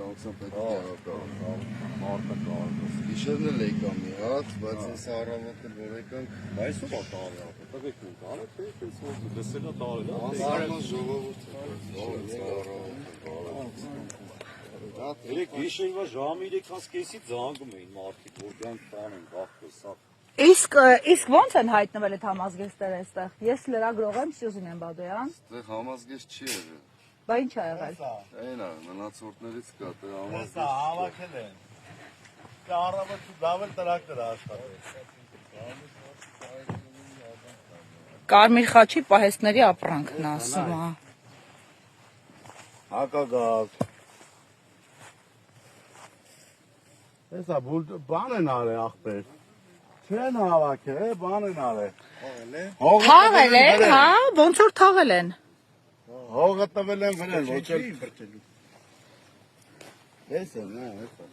Գիշերն էլ եկա մի հատ, բայց ես առավոտը որ եկանք, Այսօր տարի տվեք ու կարը լսելա տարել անսարման ժողովուրդ Երեք գիշերվա ժամը 3:30-ից զանգում էին մարդիկ, որ գանք տանեն գախտը սա Իսկ ո՞նց են հայտնվել այդ համազգեստները այստեղ։ Ես լրագրող եմ Սյուզան Բադոյան։ Այստեղ համազգեստ չի եղել։ Բա ինչ ա եղել։ Այն է, մնացորդներից կա, դե համազգեստ։ Հեսա հավաքել են։ Առավոտը լավ էլ տրակտոր աշխատել։ Կարմիր խաչի պահեստների ապրանքն ասում է։ Հակագալ։ Հեսա բան են արել ախպեր։ Չեն հավաքել, բան են արել։ Թաղել են, հա, ոնց որ թաղել են։ Հողը տվել են վրան, ոչ էլ բրճելու։ Հեսա, նա, հեսա։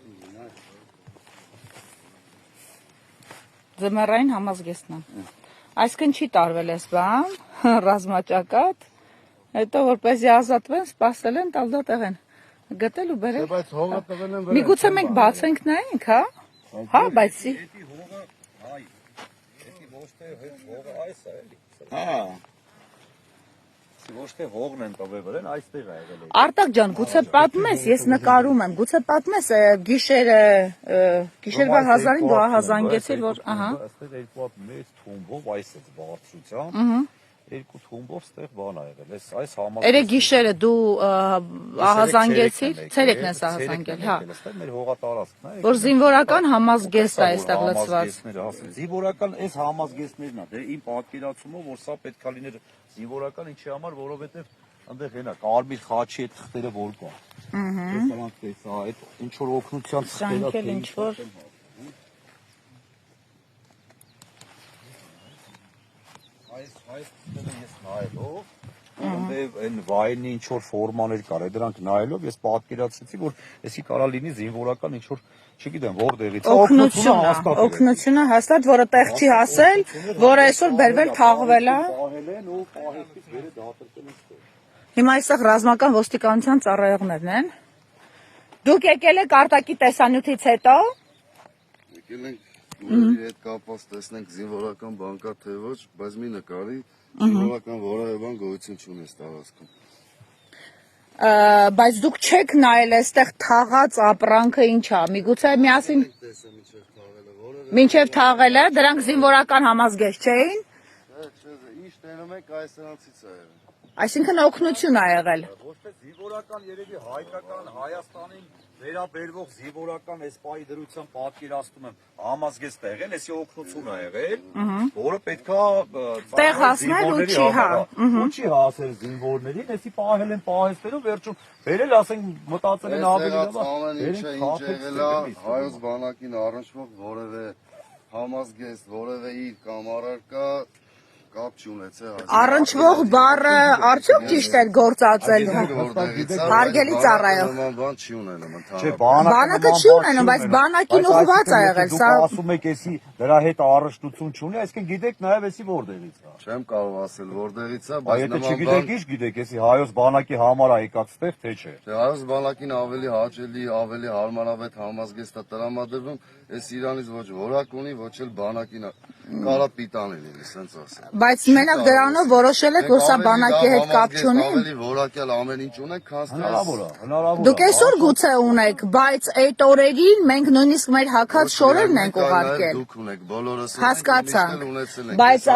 Ձմեռային համազգեստն է։ Այսքան չի տարվել էս բան, ռազմաճակատ, հետո որպեսզի ազատվեն, սպասել են, տալ դա տեղ են գտել ու բերել։ Բայց հողը տվել են վրան։ Միգուցե մենք բացենք նայենք, հա։ Հա, բայց Էդի հողը հայ Էդի ոչ թե հողը այս է էլի Հա։ Ոչ թե հողն են տվել վրան, այստեղ է եղել Արտակ ջան, գուցե պատմես, ես նկարում եմ, գուցե պատմես գիշերվա 1000-ին դու հազանգեցիր, որ, ահա։ Այստեղ երկու հատ մեծ թումբով այս է բարձրությամբ երկու թումբով ստեղ բան ա եղել այս համազգեստը Երեք գիշերը դու հազանգեցիր, ցերեկն ես հազանգել, հա։ Այստեղ մեր հողատարածքն է Որ զինվորական համազգեստ է այստեղ լցված։ Զինվորական այս համազգեստներն է, դե իմ պատկերացումով որ սա պետք է լիներ զինվորական ինչի համար, որովհետև այնտեղ հենա կարմիր խաչի այդ թղթերը որ կա։ Տեսանք տեսա այդ ինչ որ օգնության Շանքել ինչ որ Այս թղթերը ես նայելով այնտեղ այն վայնի ինչ որ ֆորմաներ կար, դրանք նայելով ես պատկերացրեցի, որ էսի կարա լինի զինվորական ինչ որ չգիտեմ որտեղից օգնությունը հաստատ, որը տեղ չի հասել, որը այսօր բերվել թաղվել է։ Պահել են ու պահեստից վերը դատարկել են ստեղ։ Հիմա այստեղ ռազմական ոստիկանության ծառայողներն են։ Դուք եկել եք արտակի տեսանյութից հետո։ Եկել ենք նորի հետ կապված տեսնենք զինվորական բան կա թե ոչ, բայց մի նկարի զինվորական որևէ բան գոյություն չունի այս տարածքում։ Բայց դուք չեք նայել այստեղ թաղած ապրանքը ինչ է, միգուցե միասին Տեսա միջև թաղելը, որևէ մինչև թաղելը, դրանք զինվորական համազգեստ չէին, չէ, ինչ տենում եք այս նրանցից է եղել։ այսինքն օգնություն ա եղել։ Ոչ թե զինվորական երևի հայկական Հայաստանին վերաբերվող զինվորական այս պայի դրության պատկերացնում եմ համազգեստ է եղել, էսի օգնություն է եղել, որը պետքա Տեղ հասնել ու չի, հա։ Ու չի հասել զինվորներին, էսի պահել են պահեստերով վերջում բերել ասենք մտածել են ավելի լավ։ Ամեն ինչը ինչ եղել է հայոց բանակին առնչվող որևէ համազգեստ, որևէ իր կամ առարկա կապ չունեցել։ Առնչվող բառը արդյոք ճիշտ է գործածել։ Հարգելի ծառայող։ Նման բան չի ունենում Չէ, ընդհանրապես։ Բանակը չի ունենում, բայց բանակին ուղղված է եղել, սա Դուք ասում եք էսի դրա հետ առնչություն չունի, այսինքն գիտեք նաև էսի որտեղից է։ Չեմ կարող ասել որտեղից է, Բայց բայց եթե նման չգիտեք, բան ինչ գիտեք, էսի հայոց բանակի համար է եկած ստեղ, թե չէ։ Դե հայոց բանակին ավելի հաճելի, ավելի հարմարավետ համազգեստ է տրամադրվում, այս Իրանից ոչ որակ ունի, ոչ էլ բանակին կարա պիտանի լինի, սենց ասեմ։ Բայց մենակ դրանով որոշել եք, որ սա բանակի հետ կապ չունի։ Ավելի որակյալ ամեն ինչ ունեք, քան Հնարավոր է, հնարավոր է։ Դուք այսօր գուցե ունեք, բայց այդ օրերին մենք նույնիսկ մեր հակած շորերն ենք ուղարկել։ Դուք ունեք, բոլորս Հասկացանք։ Բայց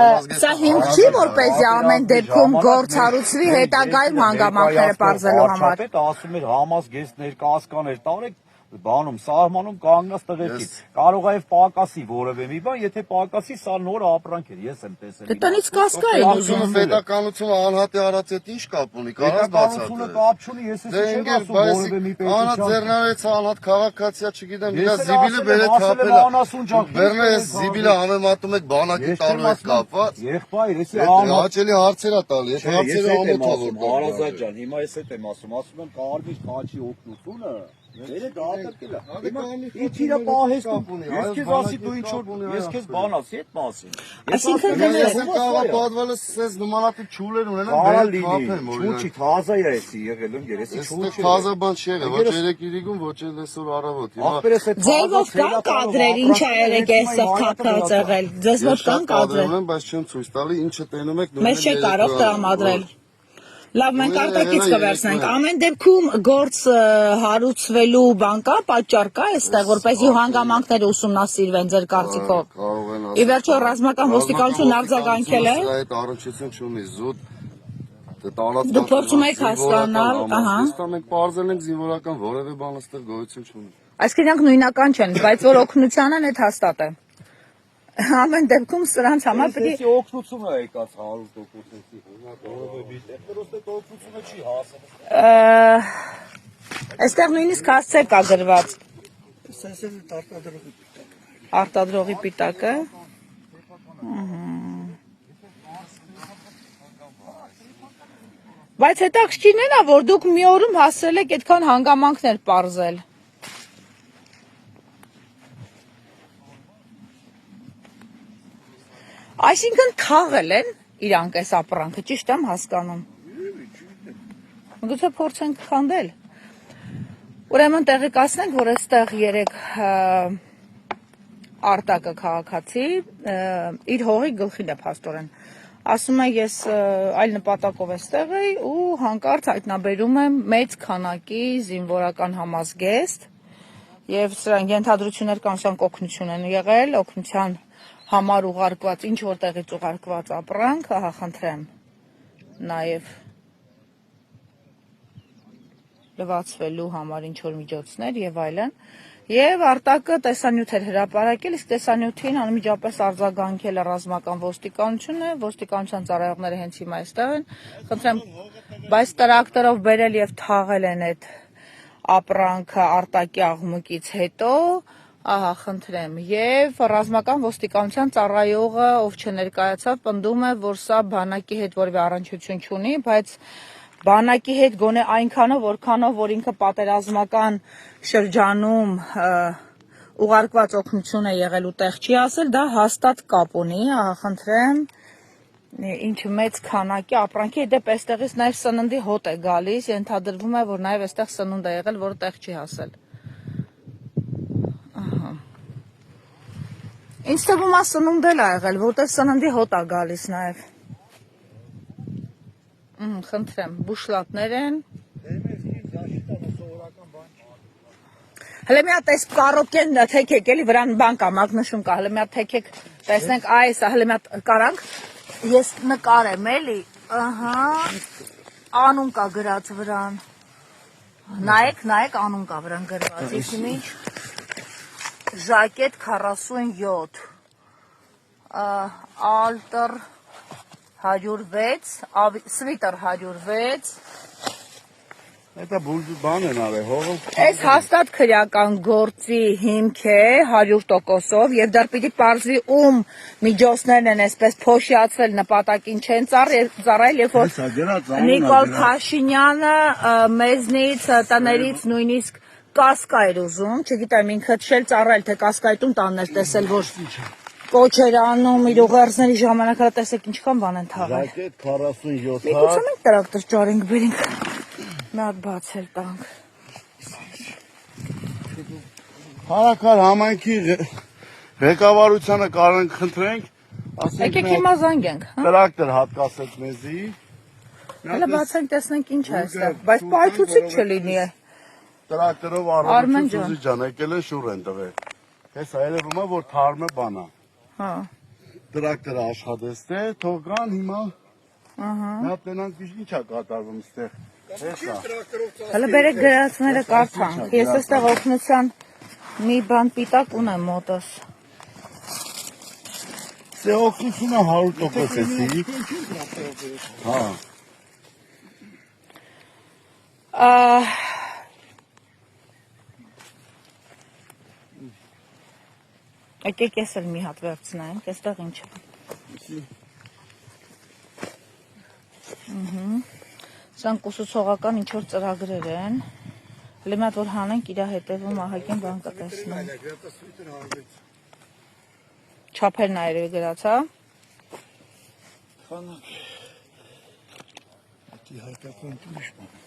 սա հիմք չի, որպեսզի ամեն դեպքում գործ հարուցվի հետագայում հանգամանքները պարզելու համար։ Ասում էր համազգեստներ, կասկաներ, տարեք բանում, սահմանում կանգնած տղերքից։ Կարող է եւ պակասի որևէ մի բան, եթե պակասի սա նոր ապրանք էր, ես եմ տեսել։ Դե տնից կասկա է ուզում։ Պետականությունը անհատի արած հետ ինչ կապ ունի, կարաս Պետականությունը բացատրել։ կապ չունի, ես Դե չեմ ինգեր, ասում որևէ մի անհատ պետության։ ձեռնարեց անհատ քաղաքացիա, չգիտեմ, իր Ես էլ զիբիլը ասել եմ, բերեց ասել եմ, թափելա։ անասունջակ, Բերնը ես այս զիբիլը համեմատում եք բանակի տալու հետ կապված։ Եղբայր, էսի Հաճելի հարցեր է տալի, այս հարցերը ամոթավոր Հարազատ ջան, հիմա ես հետ եմ ասում եմ կարմիր խաչի օգնությունը Դերը դատարկել է։ Հələ կանի Ինչ իրա պահես կապ ունի, ես այո, քեզ ասի դու ինչ կապ ունի, որ ես այո, քեզ բան ասի այդ մասին։ Այսինքն Ես կարող պատվալը սես նմանատիպ չուլեր ունենան, Կարա բեր կապեն, լինի։ Չուչի թազա է էսի եղել ընկերեսի Այստեղ չուչի։ թազա բան չի եղել, ոչ երեք իրիկում, ոչ էլ այսօր առավոտ։ Հիմա Ախպերս այդ Ձեզ կան կադրեր, ինչ է եղել այստեղ թափած եղել։ Ձեզ ես ոչ կան շատ կադրեր կադրեր։ ունեմ, բայց չեմ ցույց տալի, ինչը տենում եք Մեզ չէ կարող տրամադրել։ Լավ, մենք Ուրեմն արտակից եղել է կվերցնենք։ երեկոյան։ Ամեն դեպքում գործ հարուցվելու բան կա, պատճառ կա այստեղ, որպեսզի հանգամանքները ուսումնասիրվեն ձեր կարծիքով։ Կարող են Ի վերջո ռազմական ոստիկանությունն արձագանքել է։ Այդ առնչություն չունի, զուտ տարածված։ Դուք փորձում եք հասկանալ, ահա։ Իսկ մենք բարձել ենք զինվորական որևէ բան այստեղ գոյություն չունի։ Այսինքն իրանք նույնական չեն, բայց որ օգնության են, այդ հաստատ է։ Ամեն դեպքում սրանց համար պետք Էսի օգնությունը է եկած 100% էսի։ Որովհետեւ այդ օգնությունը չի հասել։ է։ Այստեղ նույնիսկ հասցե կա գրված Սենսել արտադրողի պիտակը։ Բայց հետաքրքիրն է, որ դուք մի օրում հասել եք այդքան հանգամանքներ պարզել։ Այսինքն թաղել են իրանք այս ապրանքը, ճիշտ եմ հասկանում։ Գուցե փորձենք խանդել։ Ուրեմն տեղեկացնենք, որ այստեղ 3 արտակը քաղաքացի իր հողի գլխին է փաստորեն։ Ասում է ես այլ նպատակով էստեղ էի ու հանկարծ հայտնաբերում եմ մեծ քանակի զինվորական համազգեստ եւ սրանք ենթադրություններ կան, սրանք օգնություն են եղել, օգնության համար ուղարկված, ինչ որտեղից ուղարկված ապրանք, ահա խնդրեմ, նաև լվացվելու համար ինչ որ միջոցներ եւ այլն, եւ արտակը տեսանյութ էր հրապարակել, իսկ տեսանյութին անմիջապես արձագանքել է ռազմական ոստիկանությունը, ոստիկանության ծառայողները հենց հիմա այստեղ են, խնդրեմ, բայց տրակտորով բերել եւ թաղել են այդ ապրանքը արտակի աղմուկից հետո, ահա խնդրեմ, եւ ռազմական ոստիկանության ծառայողը, ով չներկայացավ, պնդում է, որ սա բանակի հետ որևէ առնչություն չունի, բայց բանակի հետ գոնե այնքանով, որքանով, որ ինքը պատերազմական շրջանում ուղարկված օգնություն է եղել ու տեղ չի ասել, դա հաստատ կապ ունի, ահա խնդրեմ, ինչ մեծ քանակի ապրանքի, դեպ այստեղից նաեւ սննդի հոտ է գալիս, ենթադրվում է, որ նաեւ այստեղ սնունդ է եղել, որը տեղ չի հասել։ Ինչ թվում է սնունդ էլ ա եղել, որտեղ սննդի հոտ ա գալիս նաև։ Խնդրեմ, բուշլատներ են։ Հələ մի հատ այս կարոկեն թեքեք էլի վրան բան կա, մագնշում կա, հələ մի հատ թեքեք, տեսնենք այս, հələ մի հատ կարանք, ես նկարեմ էլի, ահա, անուն կա գրած վրան, նայեք անուն կա վրան գրված, իքիմիչ, Ժակետ 47, Ալտր 106, Sviter 106, Это բան են արել հողը։ Այս հաստատ քրեական գործի հիմք է 100%-ով եւ դեռ պիտի պարզվի ում միջոցներն են այսպես փոշիացվել նպատակին չեն ծառայել, երբ որ Նիկոլ Փաշինյանը մեզնից տներից նույնիսկ կասկա էր ուզում, չգիտեմ ինքը չել ծառայել, թե կասկայտուն տաններ տեսել, որ կոչեր անում իր ուղերձների ժամանակ, հələ տեսեք ինչքան բան են թաղել։ Ժակետ 47 Միգուցե մենք տրակտոր ճարենք բերենք, մի հատ բացել տանք։ Հարակար համայնքի ղեկավարությանը կարող ենք խնդրենք, Եկեք հիմա զանգենք, հա։ տրակտոր հատկացեք մեզի։ Հələ բացենք տեսնենք ինչ է այստեղ, բայց պայթուցիկ չլինի է։ Տրակտորով Արմեն առողջություն ջան։ Սուզի ջան եկել են շուռ են տվել։ Հեսա երևում է որ թարմը բանա։ Հա։ Տրակտորը աշխատեցթե, թող գան հիմա։ Ահա։ Նա տնանք ինչ է կատարվում այստեղ։ Հեսա։ Հələ բերեք գրածները կարդանք։ Ես այստեղ օգնության մի բան պիտակ ունեմ մոտս։ Սե օգնությունը 100% էսի։ Հա։ Եկեք ես էլ մի հատ վերցնենք, այստեղ ինչ է։ Սրանք ուսուցողական ինչ որ ծրագրեր են։ Լիմատ որ հանենք իրա հետևում ահագին բան կտեսնեմ։ Չափերն այրի գրած, հա։ Խանակ։ Ատի հայկական ուրիշ բան։